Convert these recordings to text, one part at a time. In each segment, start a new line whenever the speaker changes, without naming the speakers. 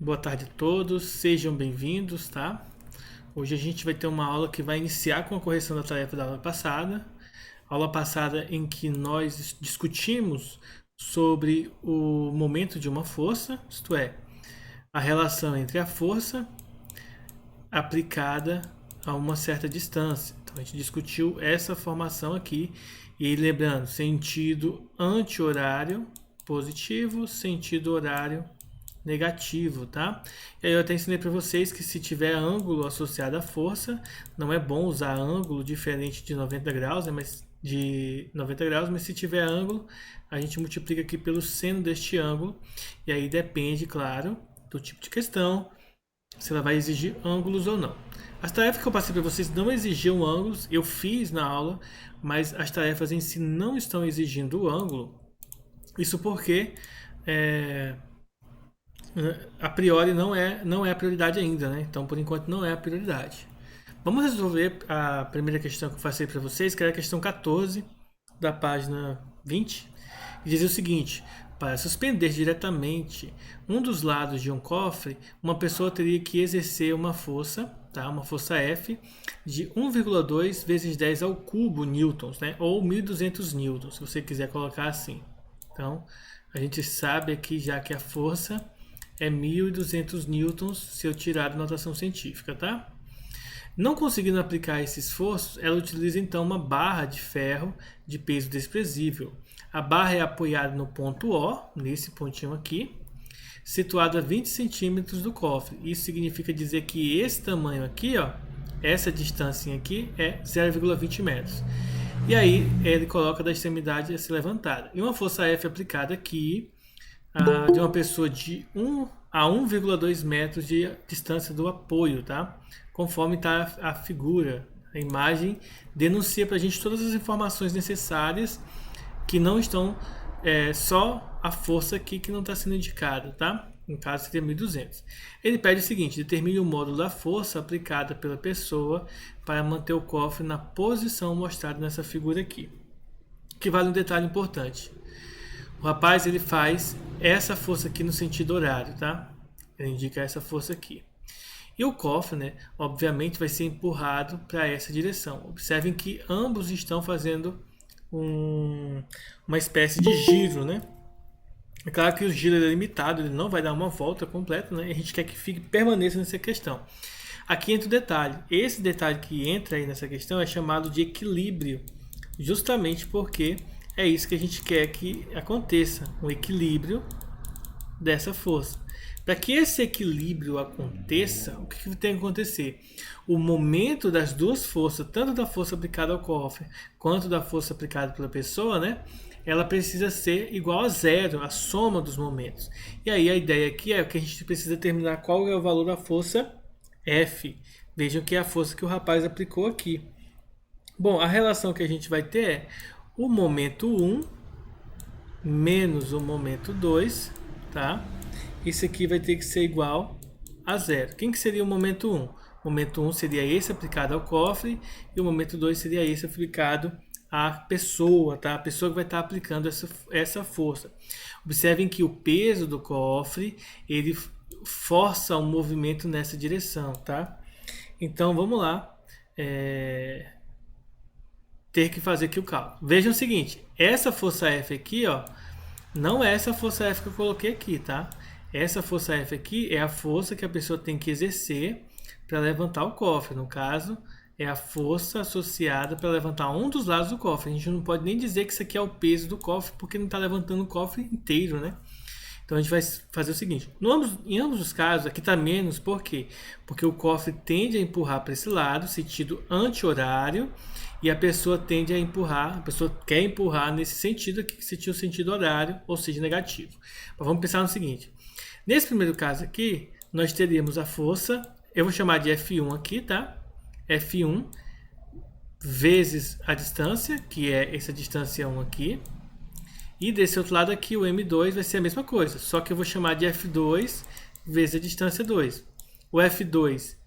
Boa tarde a todos, sejam bem-vindos, tá? Hoje a gente vai ter uma aula que vai iniciar com a correção da tarefa da aula passada em que nós discutimos sobre o momento de uma força, isto é, a relação entre a força aplicada a uma certa distância. Então a gente discutiu essa formação aqui e lembrando, sentido anti-horário positivo, sentido horário negativo, tá? E aí eu até ensinei para vocês que se tiver ângulo associado à força, não é bom usar ângulo diferente de 90 graus, né? Mas se tiver ângulo, a gente multiplica aqui pelo seno deste ângulo, e aí depende, claro, do tipo de questão, se ela vai exigir ângulos ou não. As tarefas que eu passei para vocês não exigiam ângulos, eu fiz na aula, mas as tarefas em si não estão exigindo o ângulo. Isso porque a priori não é a prioridade ainda, né? Então, por enquanto, não é a prioridade. Vamos resolver a primeira questão que eu passei para vocês, que era a questão 14 da página 20, e dizia o seguinte: para suspender diretamente um dos lados de um cofre, uma pessoa teria que exercer uma força, tá? Uma força F, de 1,2 vezes 10 ao cubo newtons, né? Ou 1.200 newtons, se você quiser colocar assim. Então, a gente sabe aqui já que a força é 1.200 newtons se eu tirar da notação científica, tá? Não conseguindo aplicar esse esforço, ela utiliza então uma barra de ferro de peso desprezível. A barra é apoiada no ponto O, nesse pontinho aqui, situado a 20 centímetros do cofre. Isso significa dizer que esse tamanho aqui, ó, essa distância aqui é 0,20 metros. E aí ele coloca da extremidade a ser levantada. E uma força F aplicada aqui, de uma pessoa de 1 a 1,2 metros de distância do apoio, tá? Conforme está a figura, a imagem denuncia para a gente todas as informações necessárias que não estão só a força aqui que não está sendo indicada, tá? No caso seria 1.200. Ele pede o seguinte: determine o módulo da força aplicada pela pessoa para manter o cofre na posição mostrada nessa figura aqui. Que vale um detalhe importante. O rapaz ele faz essa força aqui no sentido horário, tá? Ele indica essa força aqui. E o cofre, né, obviamente, vai ser empurrado para essa direção. Observem que ambos estão fazendo uma espécie de giro, né? É claro que o giro é limitado, ele não vai dar uma volta completa, né? A gente quer que fique permaneça nessa questão. Aqui entra o detalhe. Esse detalhe que entra aí nessa questão é chamado de equilíbrio, justamente porque é isso que a gente quer que aconteça, um equilíbrio dessa força. Para que esse equilíbrio aconteça, o que tem que acontecer? O momento das duas forças, tanto da força aplicada ao cofre quanto da força aplicada pela pessoa, né? Ela precisa ser igual a zero, a soma dos momentos. E aí a ideia aqui é que a gente precisa determinar qual é o valor da força F. Vejam que é a força que o rapaz aplicou aqui. Bom, a relação que a gente vai ter é o momento 1 menos o momento 2, tá? Isso aqui vai ter que ser igual a zero. Quem que seria o momento 1? O momento 1 seria esse aplicado ao cofre e o momento 2 seria esse aplicado à pessoa, tá? A pessoa que vai estar aplicando essa força. Observem que o peso do cofre, ele força o movimento nessa direção, tá? Então, vamos lá. Ter que fazer aqui o cálculo. Vejam o seguinte, essa força F aqui, ó, não é essa força F que eu coloquei aqui, tá? Essa força F aqui é a força que a pessoa tem que exercer para levantar o cofre. No caso, é a força associada para levantar um dos lados do cofre. A gente não pode nem dizer que isso aqui é o peso do cofre, porque não está levantando o cofre inteiro, né? Então a gente vai fazer o seguinte: em ambos os casos, aqui está menos, por quê? Porque o cofre tende a empurrar para esse lado, sentido anti-horário, e a pessoa tende a empurrar, a pessoa quer empurrar nesse sentido aqui, que seria o sentido horário, ou seja, negativo. Mas vamos pensar no seguinte: nesse primeiro caso aqui, nós teríamos a força, eu vou chamar de F1 aqui, tá? F1 vezes a distância, que é essa distância 1 aqui. E desse outro lado aqui, o M2 vai ser a mesma coisa, só que eu vou chamar de F2 vezes a distância 2. O F2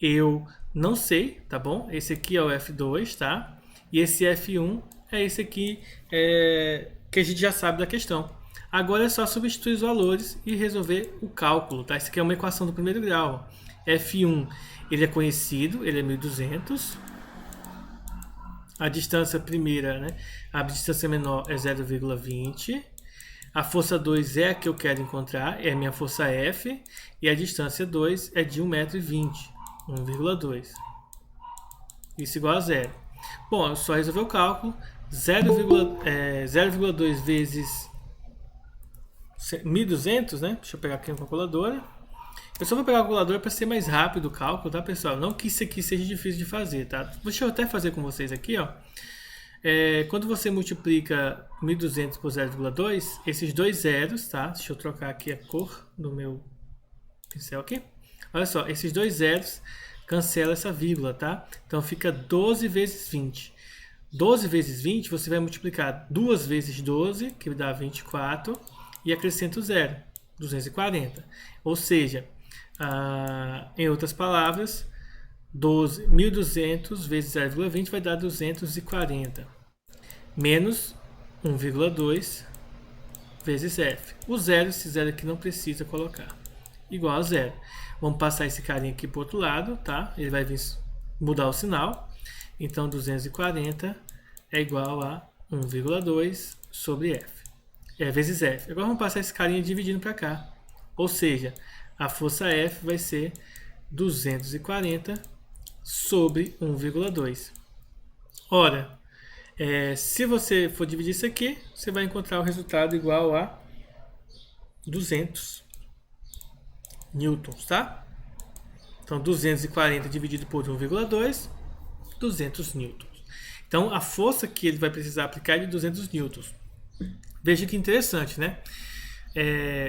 eu não sei, tá bom? Esse aqui é o F2, tá? E esse F1 é esse aqui que a gente já sabe da questão. Agora é só substituir os valores e resolver o cálculo, tá? Isso aqui é uma equação do primeiro grau. F1, ele é conhecido, ele é 1200. A distância primeira, né? A distância menor é 0,20. A força 2 é a que eu quero encontrar, é a minha força F. E a distância 2 é de 1,20 m, 1,2. Isso igual a zero. Bom, é só resolver o cálculo. 0,2 vezes 1.200, né? Deixa eu pegar aqui uma calculadora. Eu só vou pegar a calculadora para ser mais rápido o cálculo, tá, pessoal? Não que isso aqui seja difícil de fazer, tá? Deixa eu até fazer com vocês aqui, ó. Quando você multiplica 1.200 por 0,2, esses dois zeros, tá? Deixa eu trocar aqui a cor do meu pincel aqui. Olha só, esses dois zeros cancela essa vírgula, tá? Então fica 12 vezes 20. 12 vezes 20, você vai multiplicar 2 vezes 12, que dá 24, e acrescenta o zero, 240. Ou seja, em outras palavras, 1.200 vezes 0,20 vai dar 240. Menos 1,2 vezes F. O zero, esse zero aqui não precisa colocar. Igual a zero. Vamos passar esse carinha aqui para o outro lado, tá? Ele vai vir mudar o sinal. Então, 240 é igual a 1,2 sobre F. Vezes F. Agora vamos passar esse carinha dividindo para cá. Ou seja, a força F vai ser 240 sobre 1,2. Ora, se você for dividir isso aqui, você vai encontrar o resultado igual a 200 newtons, tá? Então, 240 dividido por 1,2, 200 newtons. Então, a força que ele vai precisar aplicar é de 200 newtons. Veja que interessante, né?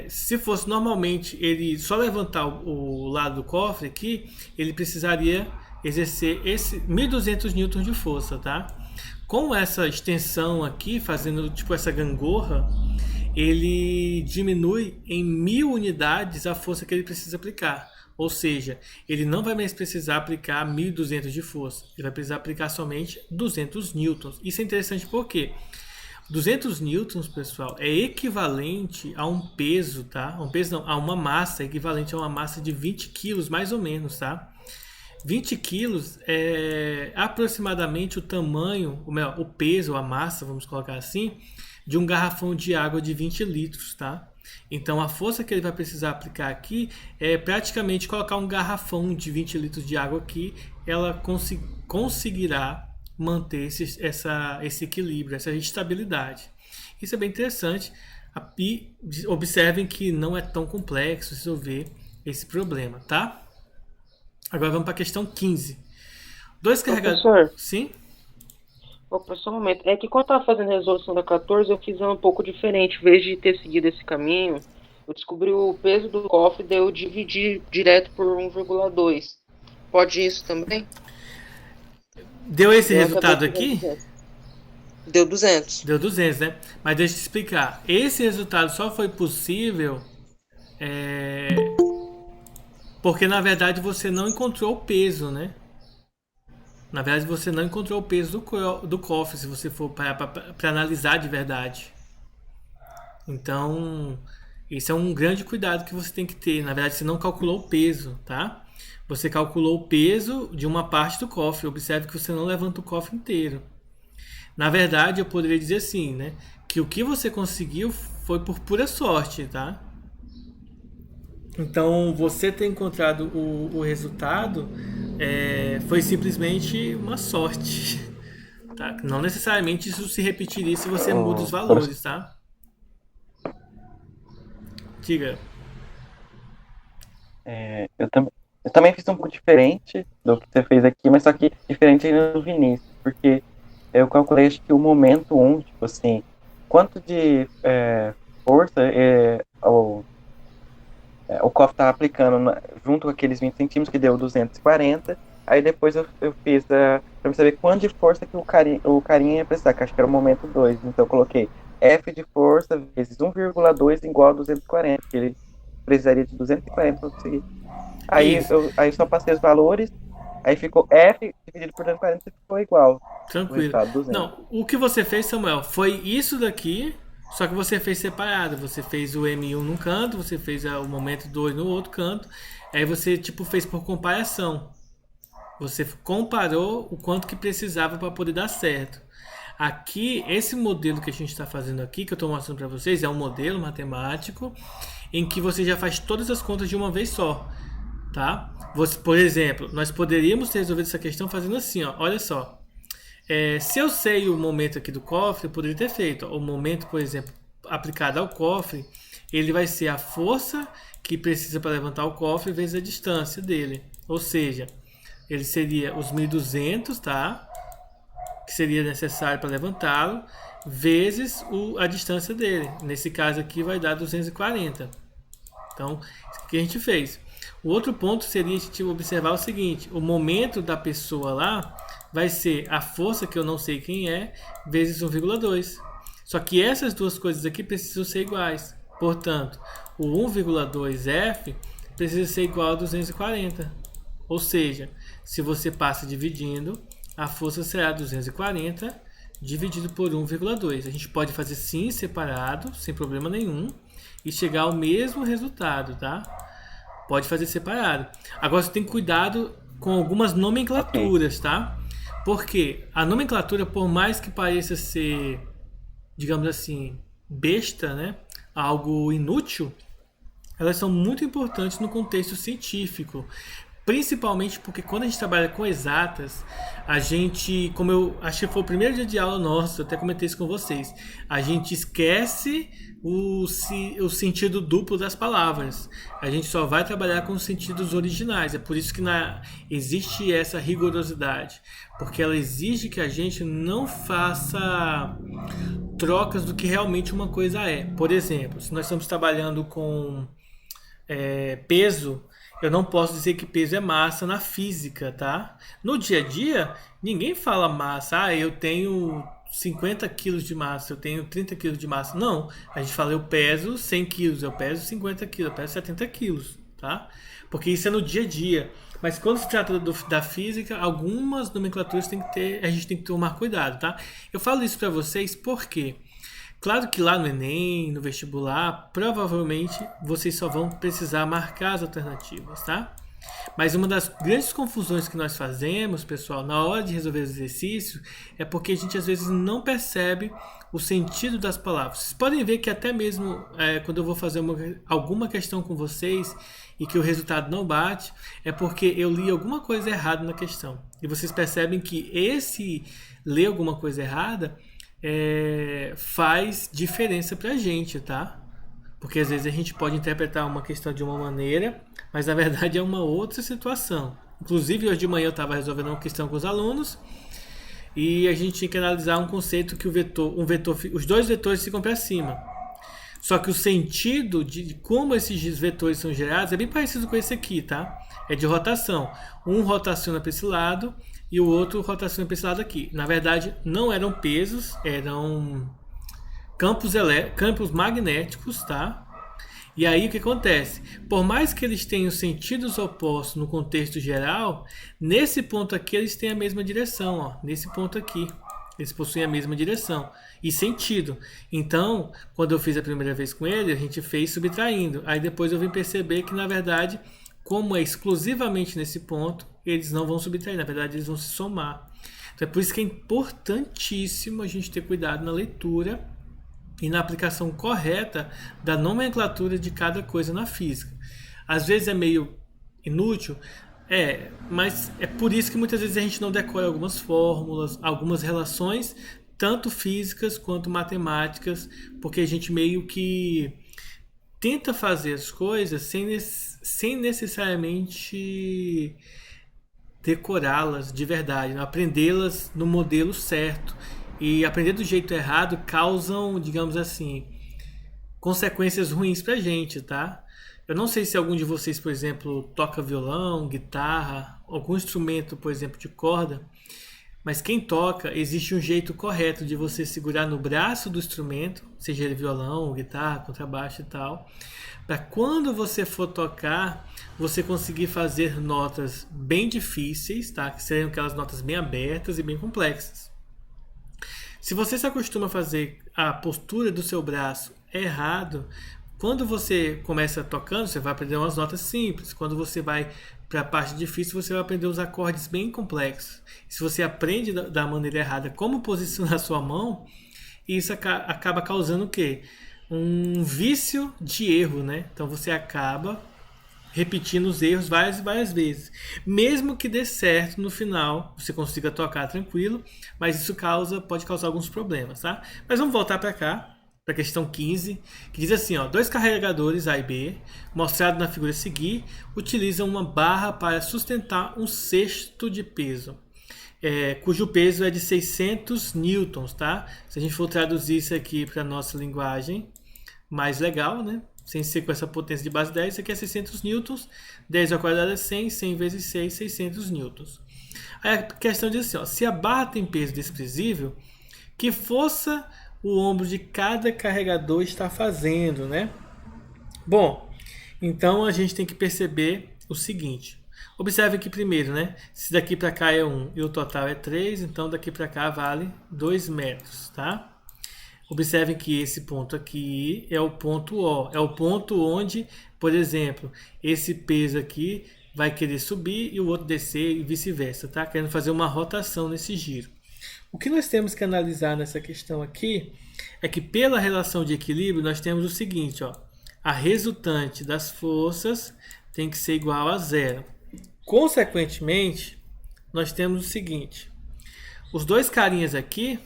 Se fosse normalmente ele só levantar o lado do cofre aqui, ele precisaria exercer esse 1.200 newtons de força, tá? Com essa extensão aqui, fazendo tipo essa gangorra, ele diminui em 1.000 unidades a força que ele precisa aplicar. Ou seja, ele não vai mais precisar aplicar 1.200 de força. Ele vai precisar aplicar somente 200 newtons. Isso é interessante porque 200 newtons, pessoal, é equivalente a um peso, tá? Um peso não, a uma massa, equivalente a uma massa de 20 quilos, mais ou menos, tá? 20 quilos é aproximadamente o tamanho, o peso, a massa, vamos colocar assim, de um garrafão de água de 20 litros, tá? Então a força que ele vai precisar aplicar aqui é praticamente colocar um garrafão de 20 litros de água aqui, ela conseguirá manter esse equilíbrio, essa estabilidade. Isso é bem interessante e observem que não é tão complexo resolver esse problema, tá? Agora vamos para a questão 15. Dois carregadores...
Professor,
Sim?
opa, só um momento. É que quando eu estava fazendo a resolução da 14, eu fiz ela um pouco diferente. Em vez de ter seguido esse caminho, eu descobri o peso do cofre, daí eu dividi direto por 1,2. Pode isso também?
Deu esse
Eu acabei
resultado
tirando
aqui?
200. Deu 200.
Deu 200, né? Mas deixa eu te explicar. Esse resultado só foi possível porque, na verdade, você não encontrou o peso, né? Na verdade, você não encontrou o peso do cofre, se você for para analisar de verdade. Então, esse é um grande cuidado que você tem que ter. Na verdade, você não calculou o peso, tá? Você calculou o peso de uma parte do cofre. Observe que você não levanta o cofre inteiro. Na verdade, eu poderia dizer assim, né? Que o que você conseguiu foi por pura sorte, tá? Então, você ter encontrado o resultado foi simplesmente uma sorte. Tá? Não necessariamente isso se repetiria se você muda os valores, tá? Diga.
Eu também fiz um pouco diferente do que você fez aqui, mas só que diferente do Vinícius, porque eu calculei, acho que o momento 1, tipo assim, quanto de força o cofre estava aplicando junto com aqueles 20 centímetros, que deu 240. Aí depois eu fiz para saber quanto de força que o carinha ia precisar, que acho que era o momento 2. Então eu coloquei F de força vezes 1,2 igual a 240, que ele precisaria de 240 para conseguir. Aí eu só passei os valores, aí ficou F dividido por 240 e ficou igual.
Tranquilo. Não, o que você fez, Samuel, foi isso daqui Só que você fez separado, você fez o M1 num canto, você fez o momento 2 no outro canto, aí você tipo fez por comparação. Você comparou o quanto que precisava para poder dar certo. Aqui, esse modelo que a gente está fazendo aqui, que eu estou mostrando para vocês, é um modelo matemático em que você já faz todas as contas de uma vez só, tá? Você, por exemplo, nós poderíamos ter resolvido essa questão fazendo assim, ó, olha só. Se eu sei o momento aqui do cofre, eu poderia ter feito. Ó, o momento, por exemplo, aplicado ao cofre, ele vai ser a força que precisa para levantar o cofre vezes a distância dele. Ou seja, ele seria os 1.200, tá? Que seria necessário para levantá-lo, vezes a distância dele. Nesse caso aqui vai dar 240. Então, o que a gente fez? O outro ponto seria a gente observar o seguinte: o momento da pessoa lá vai ser a força, que eu não sei quem é, vezes 1,2. Só que essas duas coisas aqui precisam ser iguais. Portanto, o 1,2F precisa ser igual a 240. Ou seja, se você passa dividindo, a força será 240 dividido por 1,2. A gente pode fazer sim separado, sem problema nenhum, e chegar ao mesmo resultado, tá? Pode fazer separado. Agora você tem cuidado com algumas nomenclaturas, tá? Porque a nomenclatura, por mais que pareça ser, digamos assim, besta, né? Algo inútil, elas são muito importantes no contexto científico. Principalmente porque quando a gente trabalha com exatas, a gente, como eu acho que foi o primeiro dia de aula nosso, eu até comentei isso com vocês, a gente esquece o sentido duplo das palavras. A gente só vai trabalhar com os sentidos originais. É por isso que existe essa rigorosidade. Porque ela exige que a gente não faça trocas do que realmente uma coisa é. Por exemplo, se nós estamos trabalhando com peso, eu não posso dizer que peso é massa na física, tá? No dia a dia, ninguém fala massa. Ah, eu tenho 50 quilos de massa, eu tenho 30 quilos de massa. Não, a gente fala eu peso 100 quilos, eu peso 50 quilos, eu peso 70 quilos, tá? Porque isso é no dia a dia. Mas quando se trata da física, algumas nomenclaturas a gente tem que tomar cuidado, tá? Eu falo isso para vocês porque... Claro que lá no Enem, no vestibular, provavelmente vocês só vão precisar marcar as alternativas, tá? Mas uma das grandes confusões que nós fazemos, pessoal, na hora de resolver os exercícios, é porque a gente às vezes não percebe o sentido das palavras. Vocês podem ver que até mesmo quando eu vou fazer alguma questão com vocês e que o resultado não bate, é porque eu li alguma coisa errada na questão. E vocês percebem que esse ler alguma coisa errada faz diferença pra gente, tá? Porque às vezes a gente pode interpretar uma questão de uma maneira, mas na verdade é uma outra situação. Inclusive hoje de manhã eu estava resolvendo uma questão com os alunos e a gente tinha que analisar um conceito que os dois vetores ficam para cima. Só que o sentido de como esses vetores são gerados é bem parecido com esse aqui, tá? É de rotação. Um rotaciona para esse lado e o outro rotaciona para esse lado aqui. Na verdade, não eram pesos, eram campos magnéticos, tá? E aí o que acontece? Por mais que eles tenham sentidos opostos no contexto geral, nesse ponto aqui eles têm a mesma direção, ó. Nesse ponto aqui, eles possuem a mesma direção e sentido. Então, quando eu fiz a primeira vez com ele, a gente fez subtraindo. Aí depois eu vim perceber que, na verdade, como é exclusivamente nesse ponto, eles não vão subtrair, na verdade eles vão se somar. Então é por isso que é importantíssimo a gente ter cuidado na leitura e na aplicação correta da nomenclatura de cada coisa na física. Às vezes é meio inútil, mas é por isso que muitas vezes a gente não decora algumas fórmulas, algumas relações, tanto físicas quanto matemáticas, porque a gente meio que tenta fazer as coisas sem necessariamente decorá-las de verdade, né? Aprendê-las no modelo certo. E aprender do jeito errado causam, digamos assim, consequências ruins pra gente, tá? Eu não sei se algum de vocês, por exemplo, toca violão, guitarra, algum instrumento, por exemplo, de corda, mas quem toca, existe um jeito correto de você segurar no braço do instrumento, seja ele violão, guitarra, contrabaixo e tal, para quando você for tocar, você conseguir fazer notas bem difíceis, tá? Que seriam aquelas notas bem abertas e bem complexas. Se você se acostuma a fazer a postura do seu braço errado, quando você começa tocando, você vai aprender umas notas simples. Quando você vai para a parte difícil, você vai aprender os acordes bem complexos. Se você aprende da maneira errada como posicionar a sua mão, isso acaba causando o quê? Um vício de erro, né? Então você acaba repetindo os erros várias e várias vezes. Mesmo que dê certo no final, você consiga tocar tranquilo, mas isso pode causar alguns problemas, tá? Mas vamos voltar para cá, para a questão 15, que diz assim, ó, dois carregadores A e B, mostrado na figura a seguir, utilizam uma barra para sustentar um cesto de peso, cujo peso é de 600 newtons, tá? Se a gente for traduzir isso aqui para a nossa linguagem mais legal, né? Sem ser com essa potência de base 10, isso aqui é 600 newtons, 10 ao quadrado é 100, 100 vezes 6, 600 newtons. Aí a questão diz assim, ó, se a barra tem peso desprezível, que força o ombro de cada carregador está fazendo, né? Bom, então a gente tem que perceber o seguinte. Observe aqui primeiro, né? Se daqui para cá é 1 e o total é 3, então daqui para cá vale 2 metros, tá? Observem que esse ponto aqui é o ponto O. É o ponto onde, por exemplo, esse peso aqui vai querer subir e o outro descer e vice-versa, tá? Querendo fazer uma rotação nesse giro. O que nós temos que analisar nessa questão aqui é que pela relação de equilíbrio nós temos o seguinte, ó. A resultante das forças tem que ser igual a zero. Consequentemente, nós temos o seguinte. Os dois carinhas aqui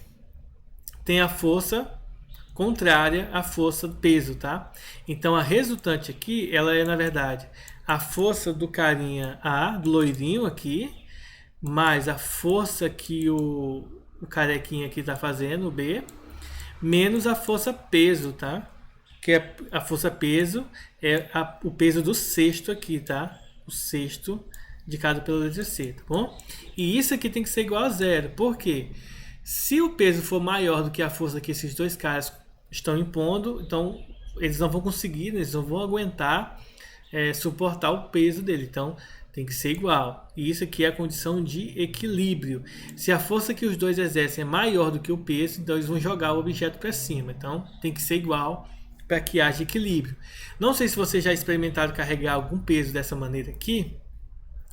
tem a força contrária à força do peso, tá? Então a resultante aqui, ela é na verdade a força do carinha A, do loirinho aqui, mais a força que o carequinha aqui tá fazendo, o B, menos a força peso, tá? Que é a força peso é o peso do cesto aqui, tá? O cesto indicado pela letra C, tá bom? E isso aqui tem que ser igual a zero. Por quê? Se o peso for maior do que a força que esses dois caras estão impondo, então eles não vão conseguir, eles não vão aguentar suportar o peso dele. Então tem que ser igual. E isso aqui é a condição de equilíbrio. Se a força que os dois exercem é maior do que o peso, então eles vão jogar o objeto para cima. Então tem que ser igual para que haja equilíbrio. Não sei se vocês já experimentaram carregar algum peso dessa maneira aqui,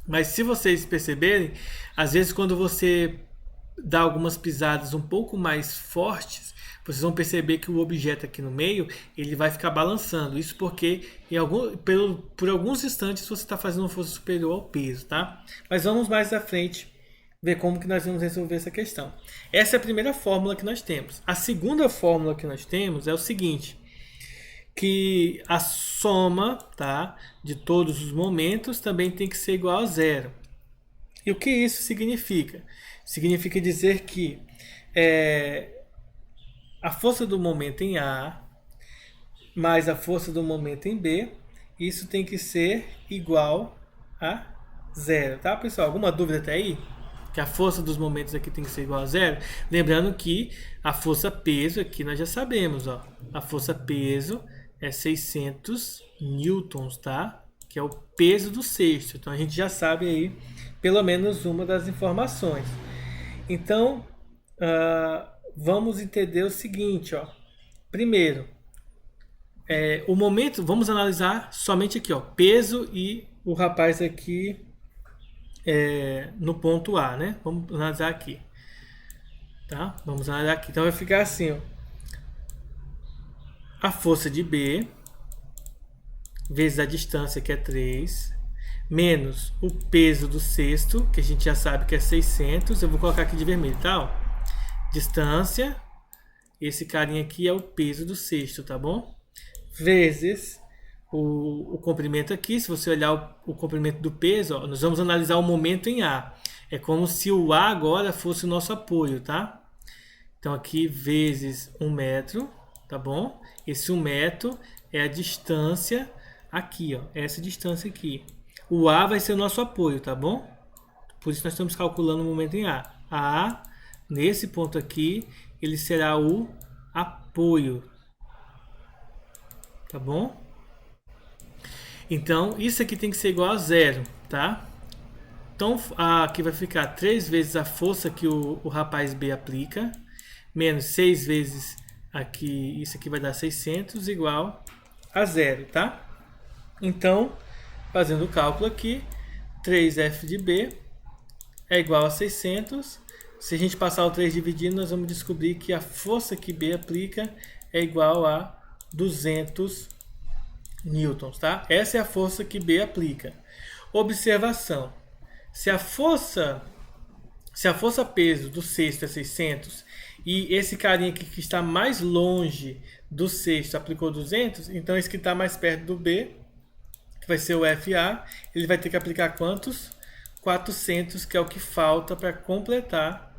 mas se vocês perceberem, às vezes quando você dá algumas pisadas um pouco mais fortes, vocês vão perceber que o objeto aqui no meio ele vai ficar balançando. Isso porque por alguns instantes você está fazendo uma força superior ao peso, tá? Mas vamos mais à frente ver como que nós vamos resolver essa questão. Essa é a primeira fórmula que nós temos. A segunda fórmula que nós temos é o seguinte, que a soma, tá, de todos os momentos também tem que ser igual a zero. E o que isso significa? Significa dizer que a força do momento em A mais a força do momento em B, isso tem que ser igual a zero, tá, pessoal? Alguma dúvida até aí? Que a força dos momentos aqui tem que ser igual a zero? Lembrando que a força peso aqui nós já sabemos, ó. A força peso é 600 newtons, tá? Que é o peso do cesto. Então a gente já sabe aí pelo menos uma das informações. Então, vamos entender o seguinte, ó. Primeiro, o momento, vamos analisar somente aqui, ó, peso e o rapaz aqui no ponto A, né? Vamos analisar aqui, tá? Vamos analisar aqui. Então vai ficar assim, ó. A força de B vezes a distância, que é 3, menos o peso do cesto, que a gente já sabe que é 600. Eu vou colocar aqui de vermelho, tá? Ó. Distância, esse carinha aqui é o peso do cesto, tá bom? Vezes o comprimento aqui. Se você olhar o comprimento do peso, ó, nós vamos analisar o momento em A. É como se o A agora fosse o nosso apoio, tá? Então aqui vezes 1 metro, tá bom? Esse 1 metro é a distância aqui, ó, essa distância aqui. O A vai ser o nosso apoio, tá bom? Por isso nós estamos calculando o momento em A. A, nesse ponto aqui, ele será o apoio, tá bom? Então, isso aqui tem que ser igual a zero, tá? Então, aqui vai ficar 3 vezes a força que o rapaz B aplica, menos 6 vezes aqui, isso aqui vai dar 600, igual a 0, tá? Então, fazendo o cálculo aqui, 3F de B é igual a 600. Se a gente passar o 3 dividindo, nós vamos descobrir que a força que B aplica é igual a 200 newtons, tá? Essa é a força que B aplica. Observação: se a força peso do cesto é 600 e esse carinha aqui que está mais longe do cesto aplicou 200, então esse que está mais perto do B, que vai ser o FA, ele vai ter que aplicar quantos? 400, que é o que falta para completar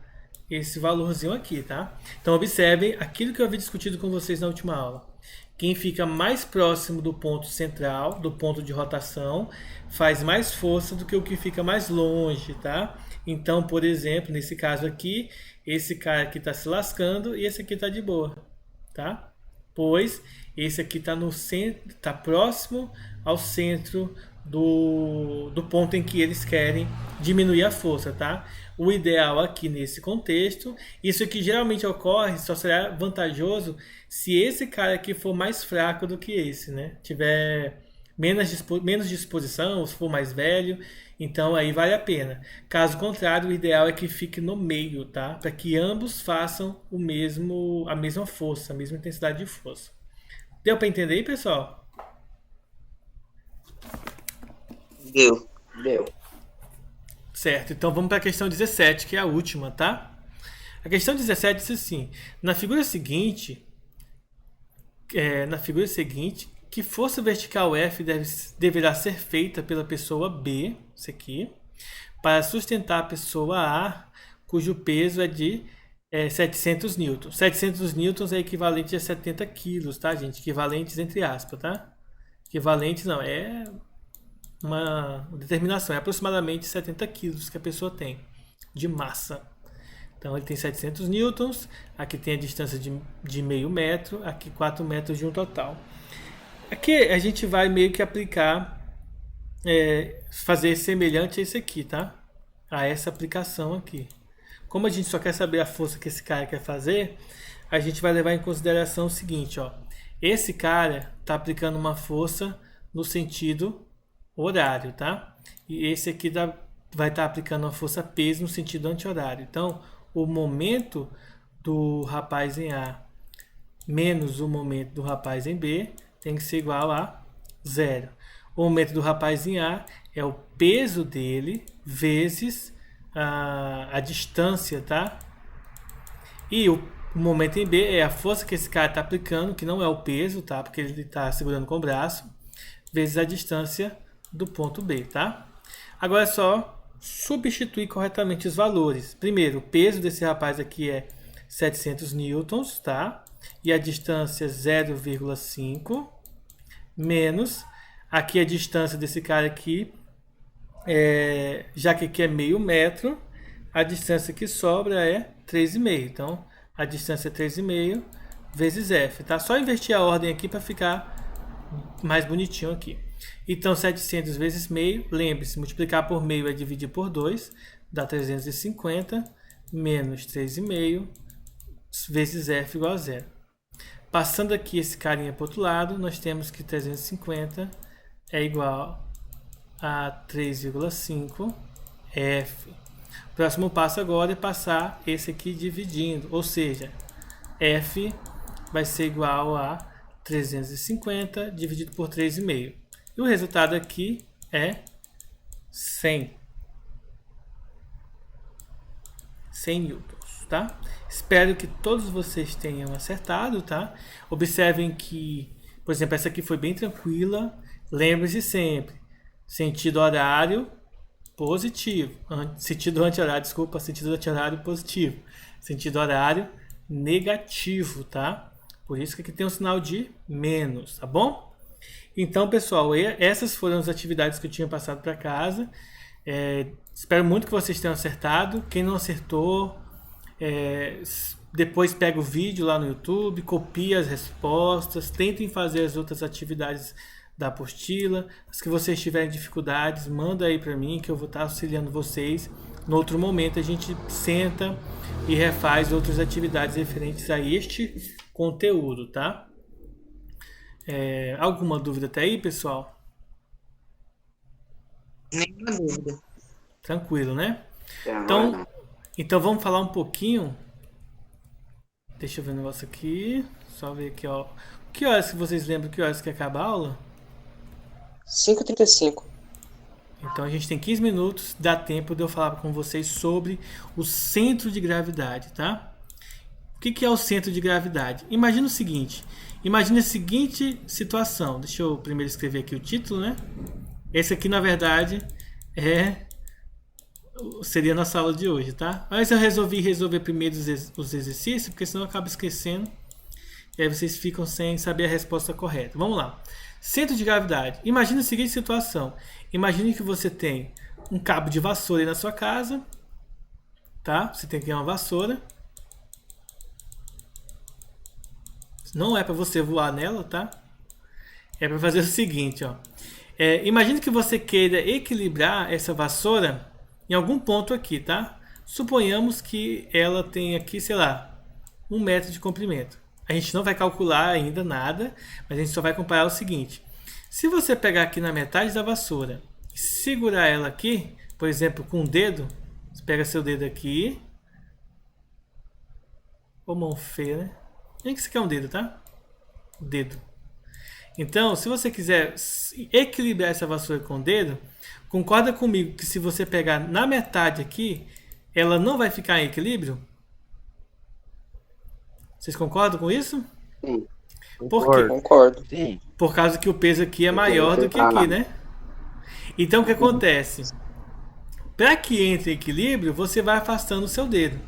esse valorzinho aqui, tá? Então observem aquilo que eu havia discutido com vocês na última aula. Quem fica mais próximo do ponto central, do ponto de rotação, faz mais força do que o que fica mais longe, tá? Então, por exemplo, nesse caso aqui, esse cara aqui está se lascando e esse aqui está de boa, tá? Pois esse aqui está no centro, está próximo ao centro do ponto em que eles querem diminuir a força, tá? O ideal aqui nesse contexto, isso aqui geralmente ocorre, só será vantajoso se esse cara aqui for mais fraco do que esse, né? Tiver menos disposição, ou se for mais velho, então aí vale a pena. Caso contrário, o ideal é que fique no meio, tá? Para que ambos façam a mesma força, a mesma intensidade de força. Deu para entender aí, pessoal?
Deu.
Certo, então vamos para a questão 17, que é a última, tá? A questão 17 diz assim: na figura seguinte, que força vertical F deverá ser feita pela pessoa B, isso aqui, para sustentar a pessoa A, cujo peso é de 700 newtons. 700 newtons é equivalente a 70 quilos, tá, gente? Equivalentes entre aspas, tá? Equivalentes não, é uma determinação, é aproximadamente 70 quilos que a pessoa tem de massa. Então ele tem 700 newtons, aqui tem a distância de meio metro, aqui 4 metros de um total. Aqui a gente vai meio que aplicar, fazer semelhante a esse aqui, tá? A essa aplicação aqui. Como a gente só quer saber a força que esse cara quer fazer, a gente vai levar em consideração o seguinte, ó. Esse cara está aplicando uma força no sentido horário, tá? E esse aqui vai estar aplicando uma força peso no sentido anti-horário. Então, o momento do rapaz em A menos o momento do rapaz em B tem que ser igual a 0. O momento do rapaz em A é o peso dele vezes a distância, tá? E o momento em B é a força que esse cara está aplicando, que não é o peso, tá? Porque ele está segurando com o braço, vezes a distância do ponto B, tá? Agora é só substituir corretamente os valores. Primeiro, o peso desse rapaz aqui é 700 newtons, tá? E a distância é 0,5 menos aqui a distância desse cara aqui, já que aqui é meio metro, a distância que sobra é 3,5. Então, a distância é 3,5 vezes F, tá? Só inverter a ordem aqui para ficar mais bonitinho aqui. Então, 700 vezes meio, lembre-se, multiplicar por meio é dividir por 2, dá 350, menos 3,5 vezes F igual a 0. Passando aqui esse carinha para o outro lado, nós temos que 350 é igual a 3,5 F. O próximo passo agora é passar esse aqui dividindo, ou seja, F vai ser igual a 350 dividido por 3,5. E o resultado aqui é 100 newtons, tá? Espero que todos vocês tenham acertado, tá? Observem que, por exemplo, essa aqui foi bem tranquila. Lembre-se sempre, sentido horário positivo, sentido anti-horário, desculpa, sentido anti-horário positivo, sentido horário negativo, tá? Por isso que aqui tem um sinal de menos, tá bom? Então, pessoal, essas foram as atividades que eu tinha passado para casa. Espero muito que vocês tenham acertado. Quem não acertou, depois pega o vídeo lá no YouTube, copia as respostas, tentem fazer as outras atividades da apostila. As que vocês tiverem dificuldades, manda aí para mim que eu vou estar auxiliando vocês no outro momento a gente senta e refaz outras atividades referentes a este conteúdo, tá? Alguma dúvida até aí, pessoal?
Nenhuma dúvida.
Tranquilo, né?
Então,
Então vamos falar um pouquinho. Deixa eu ver o negócio aqui. Só ver aqui, ó. Que horas que vocês lembram? Que horas que acaba a aula?
5h35.
Então a gente tem 15 minutos, dá tempo de eu falar com vocês sobre o centro de gravidade, tá? O que é o centro de gravidade? Imagina o seguinte, imagina a seguinte situação. Deixa eu primeiro escrever aqui o título, né? Esse aqui, na verdade, seria a nossa aula de hoje, tá? Mas eu resolvi resolver primeiro os exercícios, porque senão eu acabo esquecendo. E aí vocês ficam sem saber a resposta correta. Vamos lá. Centro de gravidade. Imagina a seguinte situação. Imagine que você tem um cabo de vassoura aí na sua casa. Tá? Você tem aqui uma vassoura. Não é para você voar nela, tá? É para fazer o seguinte, ó. Imagine que você queira equilibrar essa vassoura em algum ponto aqui, tá? Suponhamos que ela tem aqui, sei lá, 1 metro de comprimento. A gente não vai calcular ainda nada, mas a gente só vai comparar o seguinte. Se você pegar aqui na metade da vassoura e segurar ela aqui, por exemplo, com o dedo, você pega seu dedo aqui. Ô, mão feia, né? Nem que você quer um dedo, tá? O dedo. Então, se você quiser equilibrar essa vassoura com o dedo, concorda comigo que se você pegar na metade aqui, ela não vai ficar em equilíbrio? Vocês concordam com isso?
Sim.
Por quê?
Concordo.
sim.
Por causa que o peso aqui é maior do que aqui, né? Então o que acontece? Para que entre em equilíbrio, você vai afastando o seu dedo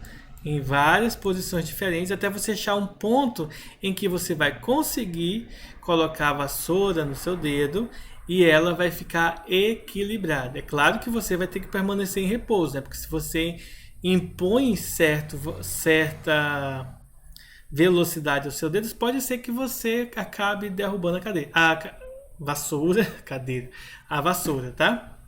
em várias posições diferentes até você achar um ponto em que você vai conseguir colocar a vassoura no seu dedo e ela vai ficar equilibrada. É claro que você vai ter que permanecer em repouso, né? Porque se você impõe certa velocidade aos seus dedos, pode ser que você acabe derrubando a vassoura, a vassoura, tá?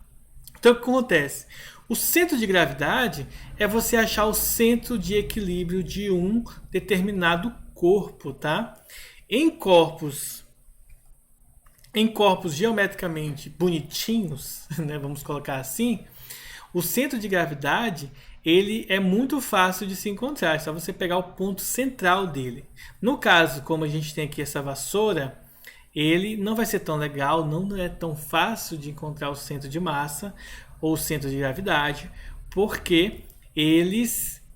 Então o que acontece? O centro de gravidade é você achar o centro de equilíbrio de um determinado corpo, tá? Em corpos geometricamente bonitinhos, né, vamos colocar assim, o centro de gravidade ele é muito fácil de se encontrar, é só você pegar o ponto central dele. No caso, como a gente tem aqui essa vassoura, ele não vai ser tão legal, não é tão fácil de encontrar o centro de massa ou o centro de gravidade, porque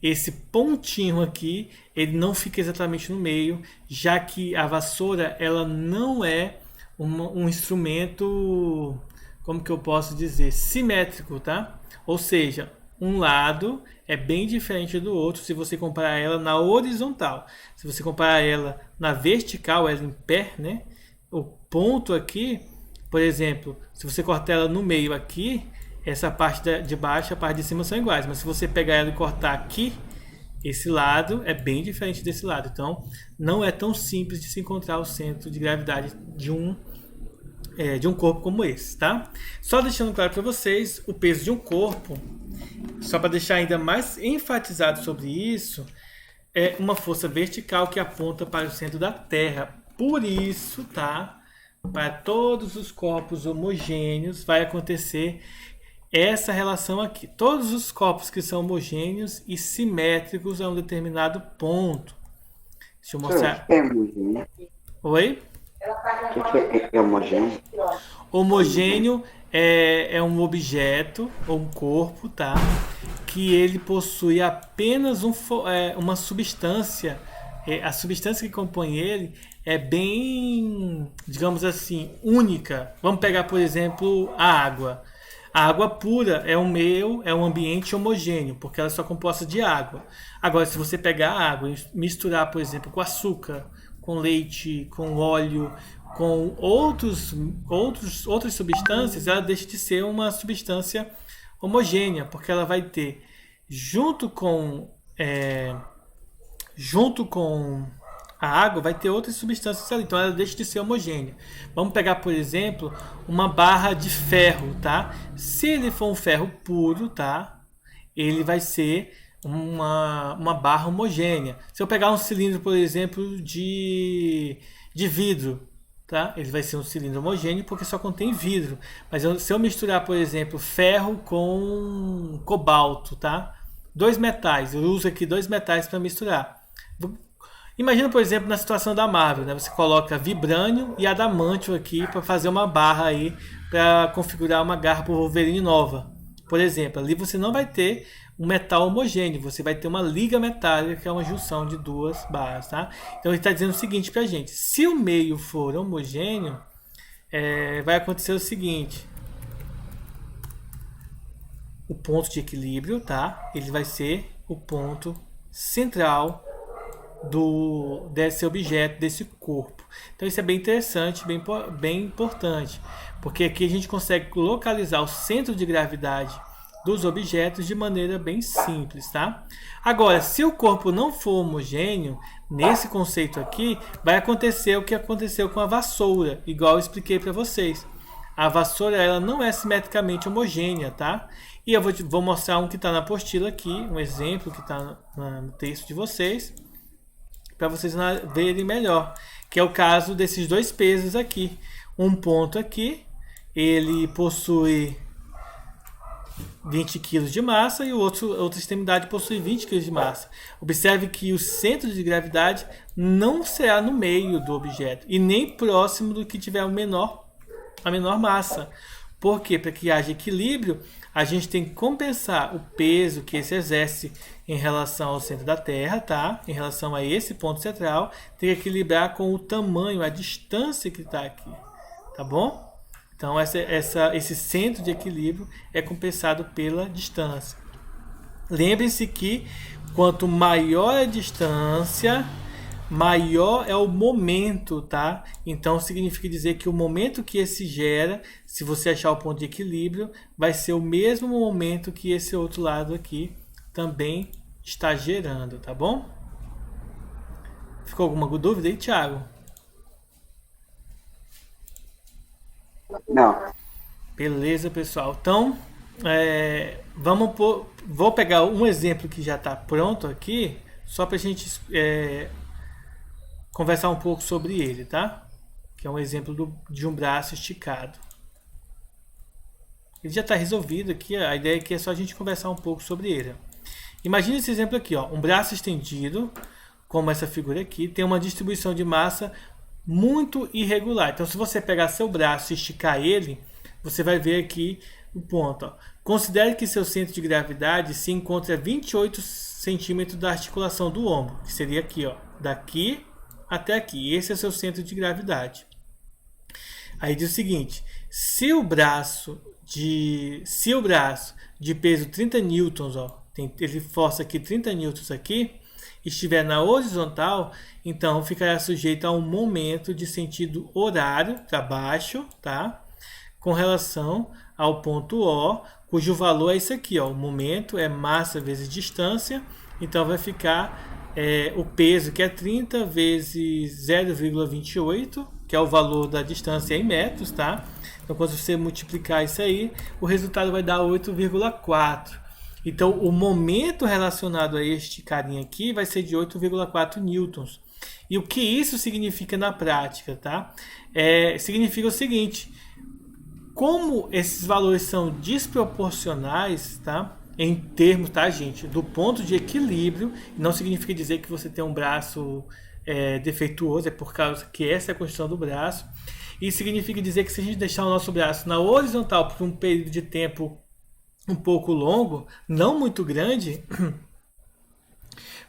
esse pontinho aqui, ele não fica exatamente no meio, já que a vassoura ela não é um instrumento, como que eu posso dizer, simétrico, tá? Ou seja, um lado é bem diferente do outro se você comparar ela na horizontal. Se você comparar ela na vertical, ela em pé, né? O ponto aqui, por exemplo, se você cortar ela no meio aqui, essa parte de baixo e a parte de cima são iguais. Mas se você pegar ela e cortar aqui, esse lado é bem diferente desse lado. Então, não é tão simples de se encontrar o centro de gravidade de um corpo como esse, tá? Só deixando claro para vocês, o peso de um corpo, só para deixar ainda mais enfatizado sobre isso, é uma força vertical que aponta para o centro da Terra. Por isso, tá? Para todos os corpos homogêneos vai acontecer essa relação aqui. Todos os corpos que são homogêneos e simétricos a um determinado ponto. Deixa eu mostrar.
É homogêneo.
Oi?
O que é homogêneo?
Homogêneo é um objeto ou um corpo, tá? Que ele possui apenas uma substância. A substância que compõe ele é bem, digamos assim, única. Vamos pegar, por exemplo, a água. A água pura é um ambiente homogêneo, porque ela é só composta de água. Agora, se você pegar a água e misturar, por exemplo, com açúcar, com leite, com óleo, com outras substâncias, ela deixa de ser uma substância homogênea, porque ela vai ter, junto com a água, vai ter outras substâncias ali, então ela deixa de ser homogênea. Vamos pegar, por exemplo, uma barra de ferro, tá? Se ele for um ferro puro, tá? ele vai ser uma barra homogênea. Se eu pegar um cilindro, por exemplo, de vidro, tá? Ele vai ser um cilindro homogêneo porque só contém vidro. Mas se eu misturar, por exemplo, ferro com cobalto, tá? Dois metais, eu uso aqui dois metais para misturar. Imagina, por exemplo, na situação da Marvel, né? Você coloca vibrânio e adamantio aqui para fazer uma barra aí para configurar uma garra para Wolverine nova. Por exemplo, ali você não vai ter um metal homogêneo, você vai ter uma liga metálica, que é uma junção de duas barras, tá? Então ele está dizendo o seguinte para a gente: se o meio for homogêneo, vai acontecer o seguinte: o ponto de equilíbrio, tá? Ele vai ser o ponto central desse objeto, desse corpo. Então isso é bem interessante, bem importante, porque aqui a gente consegue localizar o centro de gravidade dos objetos de maneira bem simples, tá? Agora, se o corpo não for homogêneo, nesse conceito aqui, vai acontecer o que aconteceu com a vassoura, igual eu expliquei para vocês. A vassoura, ela não é simetricamente homogênea, tá? E eu vou mostrar um que está na apostila aqui, um exemplo que está no texto de vocês, para vocês verem melhor, que é o caso desses dois pesos aqui. Um ponto aqui, ele possui 20 kg de massa e outra extremidade possui 20 kg de massa. Observe que o centro de gravidade não será no meio do objeto e nem próximo do que tiver a menor massa. Por quê? Para que haja equilíbrio, a gente tem que compensar o peso que esse exerce em relação ao centro da Terra, tá? Em relação a esse ponto central, tem que equilibrar com o tamanho, a distância que está aqui, tá bom? Então esse centro de equilíbrio é compensado pela distância. Lembre-se que quanto maior a distância, maior é o momento, tá? Então significa dizer que o momento que esse gera, se você achar o ponto de equilíbrio, vai ser o mesmo momento que esse outro lado aqui também está gerando, tá bom? Ficou alguma dúvida aí, Thiago?
Não.
Beleza, pessoal. Então, vou pegar um exemplo que já está pronto aqui, só para a gente conversar um pouco sobre ele, tá? Que é um exemplo de um braço esticado. Ele já está resolvido aqui, a ideia aqui é só a gente conversar um pouco sobre ele. Imagine esse exemplo aqui, ó, um braço estendido, como essa figura aqui, tem uma distribuição de massa muito irregular. Então, se você pegar seu braço e esticar ele, você vai ver aqui o ponto. Ó. Considere que seu centro de gravidade se encontra a 28 centímetros da articulação do ombro, que seria aqui, ó, daqui até aqui. Esse é o seu centro de gravidade. Aí diz o seguinte: se o braço de peso 30 newtons, ó, ele força aqui 30 newtons aqui, estiver na horizontal, então ficará sujeito a um momento de sentido horário para baixo, tá? Com relação ao ponto O, cujo valor é isso aqui, ó. O momento é massa vezes distância, então vai ficar o peso, que é 30 vezes 0,28, que é o valor da distância em metros, tá? Então, quando você multiplicar isso aí, o resultado vai dar 8,4. Então, o momento relacionado a este carinha aqui vai ser de 8,4 newtons. E o que isso significa na prática, tá? Significa o seguinte: como esses valores são desproporcionais, tá? Em termos, tá, gente, do ponto de equilíbrio, não significa dizer que você tem um braço defeituoso, é por causa que essa é a construção do braço. E significa dizer que se a gente deixar o nosso braço na horizontal por um período de tempo um pouco longo, não muito grande,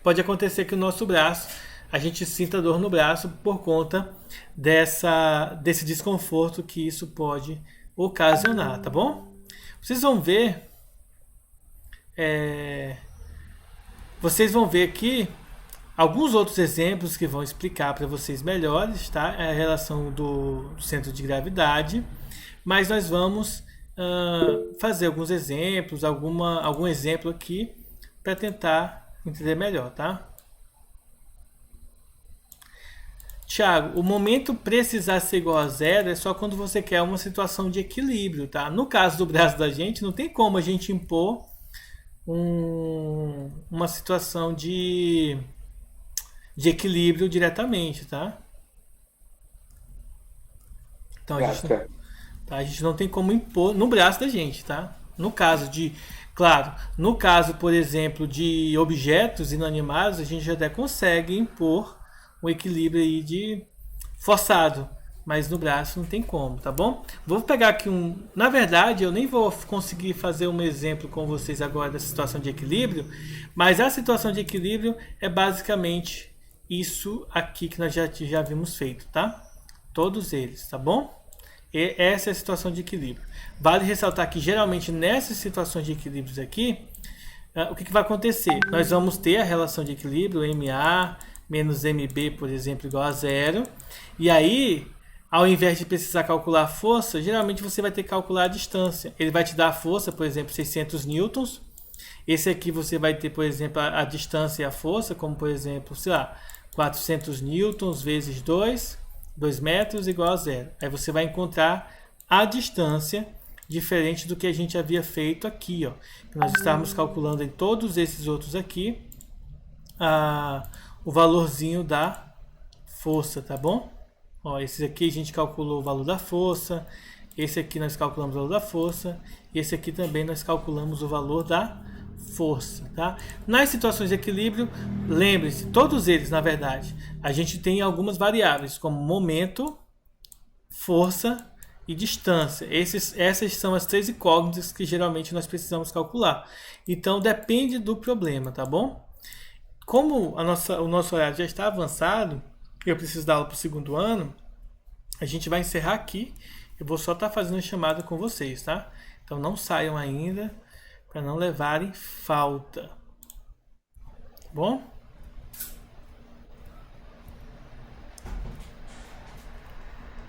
pode acontecer que o nosso braço, a gente sinta dor no braço por conta desse desconforto que isso pode ocasionar, tá bom? Vocês vão ver aqui alguns outros exemplos que vão explicar para vocês melhores, tá? A relação do centro de gravidade, mas nós vamos fazer alguns exemplos, algum exemplo aqui para tentar entender melhor, tá? Tiago, o momento precisar ser igual a zero é só quando você quer uma situação de equilíbrio, tá? No caso do braço da gente, não tem como a gente impor uma situação de equilíbrio diretamente, tá? Então a gente não tem como impor no braço da gente, tá? No caso de, claro, no caso, por exemplo, de objetos inanimados, a gente até consegue impor um equilíbrio aí de forçado, mas no braço não tem como, tá bom? Vou pegar aqui na verdade, eu nem vou conseguir fazer um exemplo com vocês agora da situação de equilíbrio, mas a situação de equilíbrio é basicamente isso aqui que nós já vimos feito, tá? Todos eles, tá bom? E essa é a situação de equilíbrio. Vale ressaltar que geralmente nessas situações de equilíbrios aqui, o que vai acontecer? Nós vamos ter a relação de equilíbrio, MA menos MB, por exemplo, igual a zero. E aí, ao invés de precisar calcular a força, geralmente você vai ter que calcular a distância. Ele vai te dar a força, por exemplo, 600 newtons. Esse aqui você vai ter, por exemplo, a distância e a força, como por exemplo, sei lá, 400 newtons vezes 2 metros igual a zero. Aí você vai encontrar a distância diferente do que a gente havia feito aqui, ó. Nós estávamos calculando em todos esses outros aqui o valorzinho da força, tá bom? Ó, esse aqui a gente calculou o valor da força, esse aqui nós calculamos o valor da força, e esse aqui também nós calculamos o valor da força, tá? Nas situações de equilíbrio, lembre-se, todos eles, na verdade, a gente tem algumas variáveis, como momento, força e distância. Essas são as três incógnitas que geralmente nós precisamos calcular. Então, depende do problema, tá bom? Como o nosso horário já está avançado, eu preciso dar aula para o segundo ano, a gente vai encerrar aqui. Eu vou só estar fazendo a chamada com vocês, tá? Então, não saiam ainda, para não levarem falta. Tá bom?